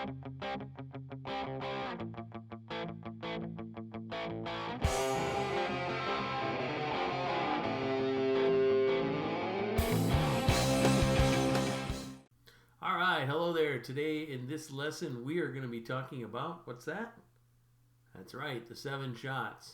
All right, hello there. Today in this lesson, we are going to be talking about what's that? That's right, the 7 shots.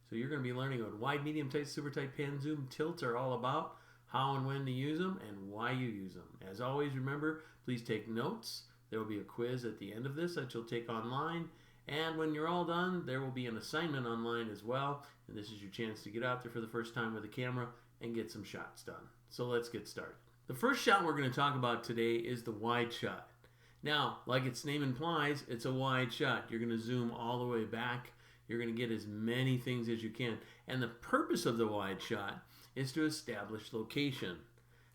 So you're going to be learning what wide, medium, tight, super tight, pan, zoom, tilt are all about, how and when to use them, and why you use them. As always, remember, please take notes. There will be a quiz at the end of this that you'll take online. And when you're all done, there will be an assignment online as well. And this is your chance to get out there for the first time with a camera and get some shots done. So let's get started. The first shot we're going to talk about today is the wide shot. Now, like its name implies, it's a wide shot. You're going to zoom all the way back. You're going to get as many things as you can. And the purpose of the wide shot is to establish location.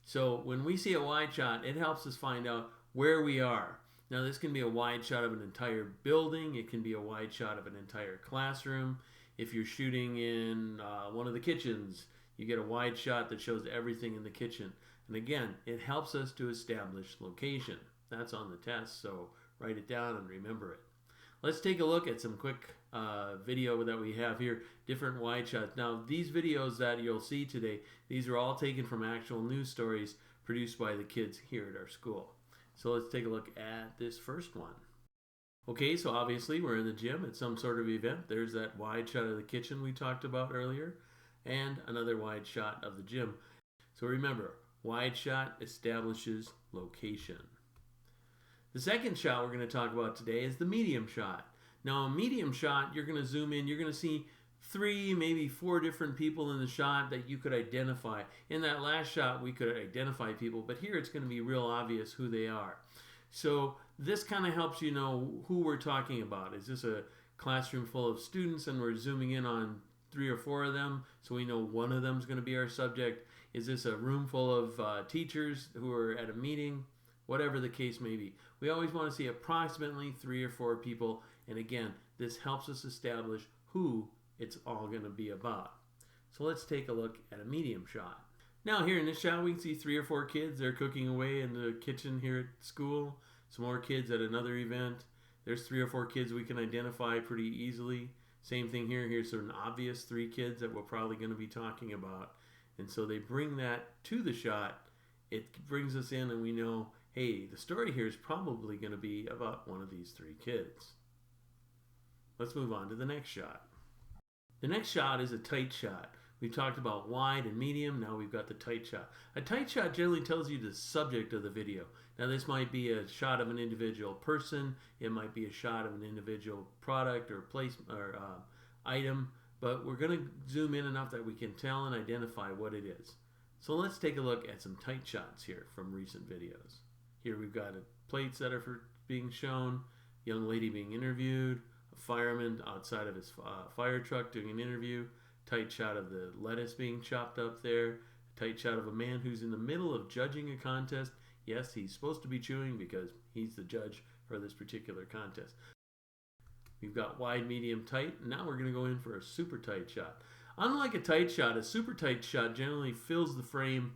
So when we see a wide shot, it helps us find out where we are. Now, this can be a wide shot of an entire building. It can be a wide shot of an entire classroom. If you're shooting in one of the kitchens, you get a wide shot that shows everything in the kitchen. And again, it helps us to establish location. That's on the test, so write it down and remember it. Let's take a look at some quick video that we have here, different wide shots. Now, these videos that you'll see today, these are all taken from actual news stories produced by the kids here at our school. So let's take a look at this first one. Okay, so obviously we're in the gym at some sort of event. There's that wide shot of the kitchen we talked about earlier, and another wide shot of the gym. So remember, wide shot establishes location. The second shot we're going to talk about today is the medium shot. Now, a medium shot, you're going to zoom in, you're going to see 3, maybe 4 different people in the shot that you could identify. In that last shot, we could identify people, but here it's going to be real obvious who they are. So this kind of helps you know who we're talking about. Is this a classroom full of students and we're zooming in on 3 or 4 of them, so we know one of them is going to be our subject? Is this a room full of teachers who are at a meeting? Whatever the case may be. We always want to see approximately 3 or 4 people, and again, this helps us establish who it's all going to be about. So let's take a look at a medium shot. Now here in this shot, we can see 3 or 4 kids. They're cooking away in the kitchen here at school. Some more kids at another event. There's 3 or 4 kids we can identify pretty easily. Same thing here. Here's an obvious 3 kids that we're probably going to be talking about. And so they bring that to the shot. It brings us in and we know, hey, the story here is probably going to be about one of these 3 kids. Let's move on to the next shot. The next shot is a tight shot. We've talked about wide and medium. Now we've got the tight shot. A tight shot generally tells you the subject of the video. Now this might be a shot of an individual person. It might be a shot of an individual product or place or item. But we're going to zoom in enough that we can tell and identify what it is. So let's take a look at some tight shots here from recent videos. Here we've got plates that are being shown, young lady being interviewed, a fireman outside of his fire truck doing an interview, tight shot of the lettuce being chopped up there, a tight shot of a man who's in the middle of judging a contest. Yes, he's supposed to be chewing because he's the judge for this particular contest. We've got wide, medium, tight, and now we're going to go in for a super tight shot. Unlike a tight shot, a super tight shot generally fills the frame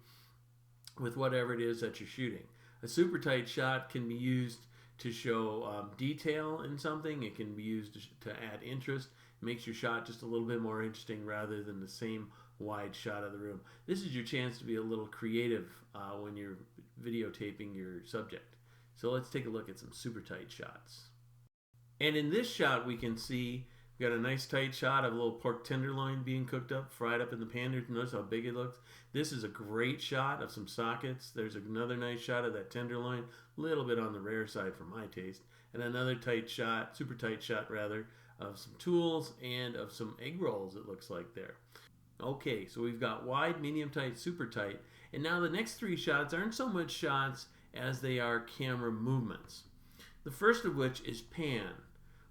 with whatever it is that you're shooting. A super tight shot can be used to show detail in something. It can be used to add interest. It makes your shot just a little bit more interesting rather than the same wide shot of the room. This is your chance to be a little creative when you're videotaping your subject. So let's take a look at some super tight shots. And in this shot, we can see we got a nice tight shot of a little pork tenderloin being cooked up, fried up in the pan. Notice how big it looks. This is a great shot of some sockets. There's another nice shot of that tenderloin, a little bit on the rare side for my taste. And another tight shot, super tight shot rather, of some tools and of some egg rolls, it looks like there. Okay, so we've got wide, medium tight, super tight. And now the next 3 shots aren't so much shots as they are camera movements. The first of which is pan.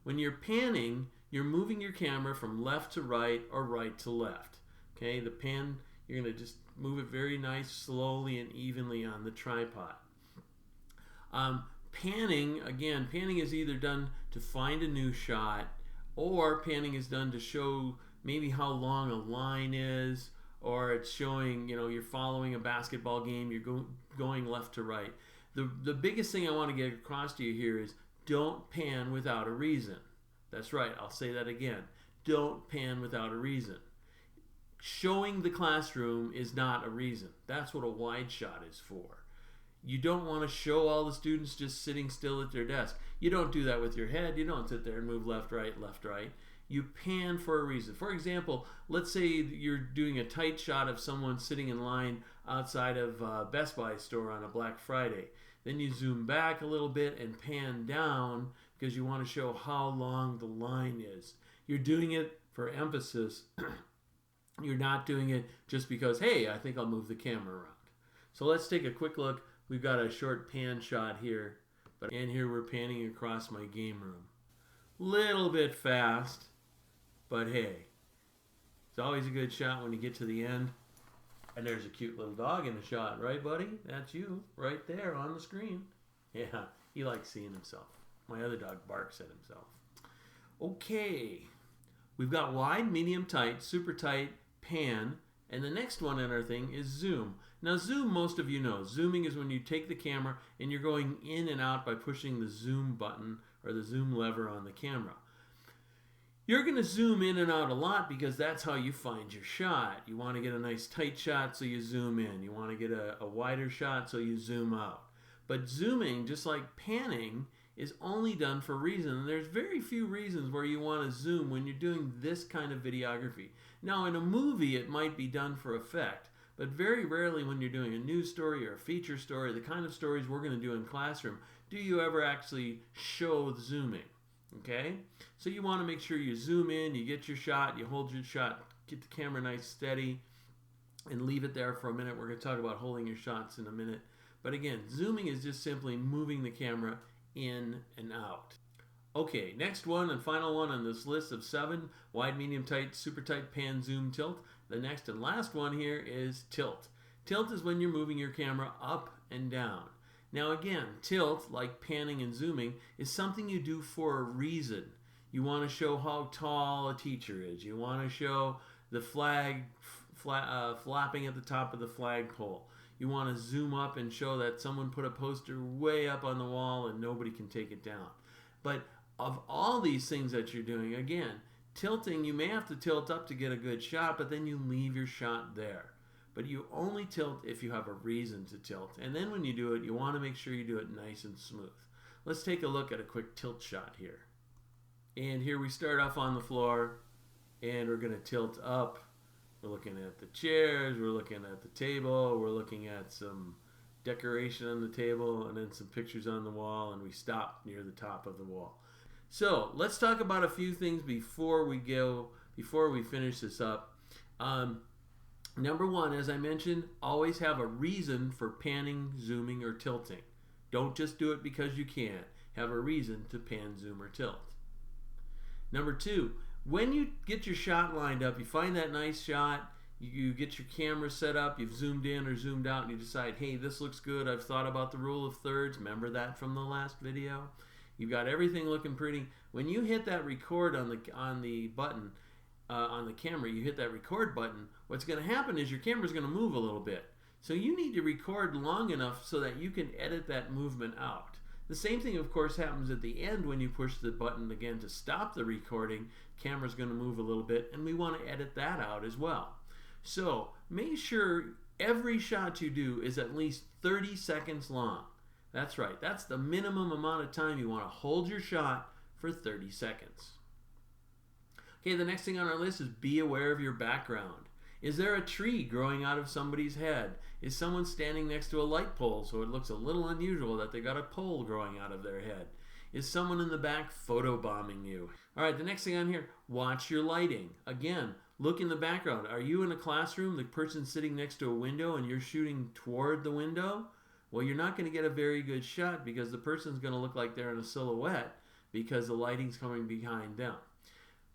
When you're panning, you're moving your camera from left to right or right to left. Okay, the pan, you're going to just move it very nice, slowly and evenly on the tripod. Panning, again, panning is either done to find a new shot, or panning is done to show maybe how long a line is, or it's showing, you're following a basketball game, you're going left to right. The biggest thing I want to get across to you here is Don't pan without a reason. That's right, I'll say that again. Don't pan without a reason. Showing the classroom is not a reason. That's what a wide shot is for. You don't want to show all the students just sitting still at their desk. You don't do that with your head. You don't sit there and move left, right, left, right. You pan for a reason. For example, let's say you're doing a tight shot of someone sitting in line outside of Best Buy store on a Black Friday. Then you zoom back a little bit and pan down because you want to show how long the line is. You're doing it for emphasis. You're not doing it just because, hey, I think I'll move the camera around. So let's take a quick look. We've got a short pan shot here. And here we're panning across my game room. Little bit fast, but hey, it's always a good shot when you get to the end. And there's a cute little dog in the shot, right, buddy? That's you right there on the screen. Yeah, he likes seeing himself. My other dog barks at himself. Okay, we've got wide, medium, tight, super tight, pan, and the next one in our thing is zoom. Now zoom, most of you know. Zooming is when you take the camera and you're going in and out by pushing the zoom button or the zoom lever on the camera. You're going to zoom in and out a lot because that's how you find your shot. You want to get a nice tight shot, so you zoom in. You want to get a wider shot, so you zoom out. But zooming, just like panning, is only done for a reason. And there's very few reasons where you want to zoom when you're doing this kind of videography. Now, in a movie, it might be done for effect, but very rarely when you're doing a news story or a feature story, the kind of stories we're going to do in classroom, do you ever actually show the zooming. Okay? So you want to make sure you zoom in, you get your shot, you hold your shot, get the camera nice steady, and leave it there for a minute. We're going to talk about holding your shots in a minute. But again, zooming is just simply moving the camera in and out. Okay, next one and final one on this list of 7, wide, medium, tight, super tight, pan, zoom, tilt. The next and last one here is tilt. Tilt is when you're moving your camera up and down. Now again, tilt, like panning and zooming, is something you do for a reason. You want to show how tall a teacher is. You want to show the flag flapping at the top of the flagpole. You want to zoom up and show that someone put a poster way up on the wall and nobody can take it down. But of all these things that you're doing, again, tilting, you may have to tilt up to get a good shot, but then you leave your shot there. But you only tilt if you have a reason to tilt. And then when you do it, you want to make sure you do it nice and smooth. Let's take a look at a quick tilt shot here. And here we start off on the floor, and we're going to tilt up. We're looking at the chairs, we're looking at the table, we're looking at some decoration on the table, and then some pictures on the wall, and we stop near the top of the wall. So let's talk about a few things before we finish this up. Number one, as I mentioned, always have a reason for panning, zooming, or tilting. Don't just do it because you can. Have a reason to pan, zoom, or tilt. Number two, when you get your shot lined up, you find that nice shot, you get your camera set up, you've zoomed in or zoomed out, and you decide, hey, this looks good, I've thought about the rule of thirds. Remember that from the last video? You've got everything looking pretty. When you hit that record on the button, on the camera, you hit that record button, what's going to happen is your camera's going to move a little bit. So you need to record long enough so that you can edit that movement out. The same thing, of course, happens at the end when you push the button again to stop the recording. Camera's going to move a little bit, and we want to edit that out as well. So make sure every shot you do is at least 30 seconds long. That's right. That's the minimum amount of time you want to hold your shot for 30 seconds. Okay, the next thing on our list is be aware of your background. Is there a tree growing out of somebody's head? Is someone standing next to a light pole so it looks a little unusual that they got a pole growing out of their head? Is someone in the back photobombing you? All right, the next thing on here, watch your lighting. Again, look in the background. Are you in a classroom, the person's sitting next to a window and you're shooting toward the window? Well, you're not going to get a very good shot because the person's going to look like they're in a silhouette because the lighting's coming behind them.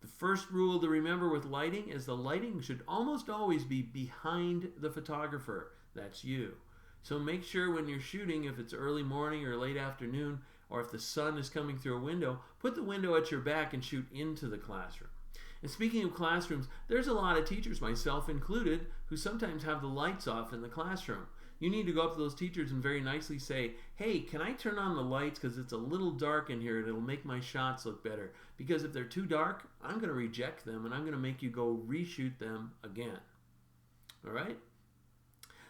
The first rule to remember with lighting is the lighting should almost always be behind the photographer. That's you. So make sure when you're shooting, if it's early morning or late afternoon, or if the sun is coming through a window, put the window at your back and shoot into the classroom. And speaking of classrooms, there's a lot of teachers, myself included, who sometimes have the lights off in the classroom. you need to go up to those teachers and very nicely say, hey, can I turn on the lights because it's a little dark in here and it'll make my shots look better. Because if they're too dark, I'm going to reject them and I'm going to make you go reshoot them again. All right?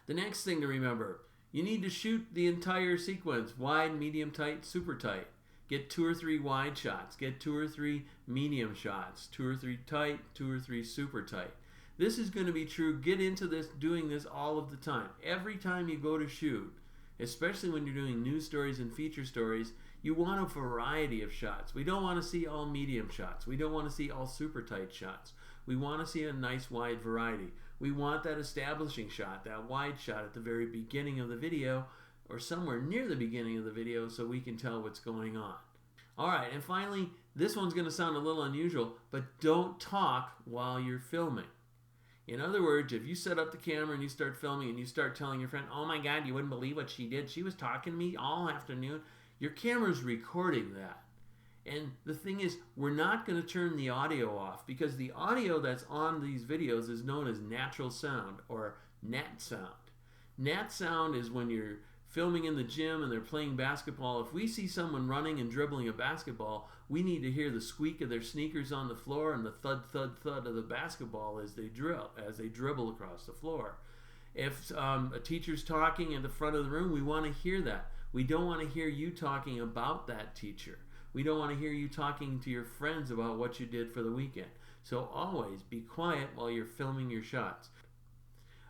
The next thing to remember, you need to shoot the entire sequence, wide, medium, tight, super tight. Get 2 or 3 wide shots. Get 2 or 3 medium shots. 2 or 3 tight, 2 or 3 super tight. This is going to be true. Get into this, doing this all of the time. Every time you go to shoot, especially when you're doing news stories and feature stories, you want a variety of shots. We don't want to see all medium shots. We don't want to see all super tight shots. We want to see a nice wide variety. We want that establishing shot, that wide shot at the very beginning of the video or somewhere near the beginning of the video so we can tell what's going on. All right, and finally, this one's going to sound a little unusual, but don't talk while you're filming. In other words, if you set up the camera and you start filming and you start telling your friend, oh my God, you wouldn't believe what she did. She was talking to me all afternoon. Your camera's recording that. And the thing is, we're not going to turn the audio off because the audio that's on these videos is known as natural sound or nat sound. Nat sound is when you're filming in the gym and they're playing basketball. If we see someone running and dribbling a basketball, we need to hear the squeak of their sneakers on the floor and the thud, thud, thud of the basketball as they dribble across the floor. If a teacher's talking at the front of the room, we want to hear that. We don't want to hear you talking about that teacher. We don't want to hear you talking to your friends about what you did for the weekend. So always be quiet while you're filming your shots.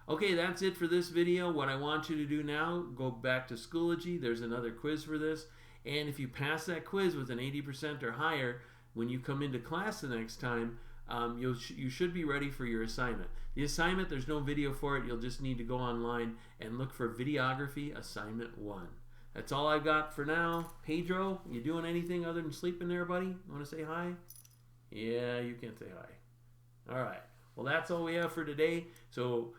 Okay, that's it for this video. What I want you to do now, go back to Schoology. There's another quiz for this. And if you pass that quiz with an 80% or higher, when you come into class the next time, you should be ready for your assignment. The assignment, there's no video for it. You'll just need to go online and look for Videography Assignment 1. That's all I've got for now. Pedro, you doing anything other than sleeping there, buddy? You want to say hi? Yeah, you can say hi. All right. Well, that's all we have for today. So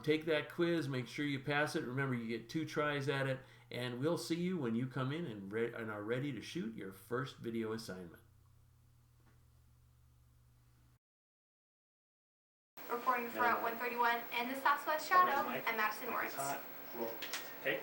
take that quiz. Make sure you pass it. Remember, you get 2 tries at it. And we'll see you when you come in and are ready to shoot your first video assignment. Reporting for Route 131 and the Southwest Shadow, I'm Madison Morris. Well, take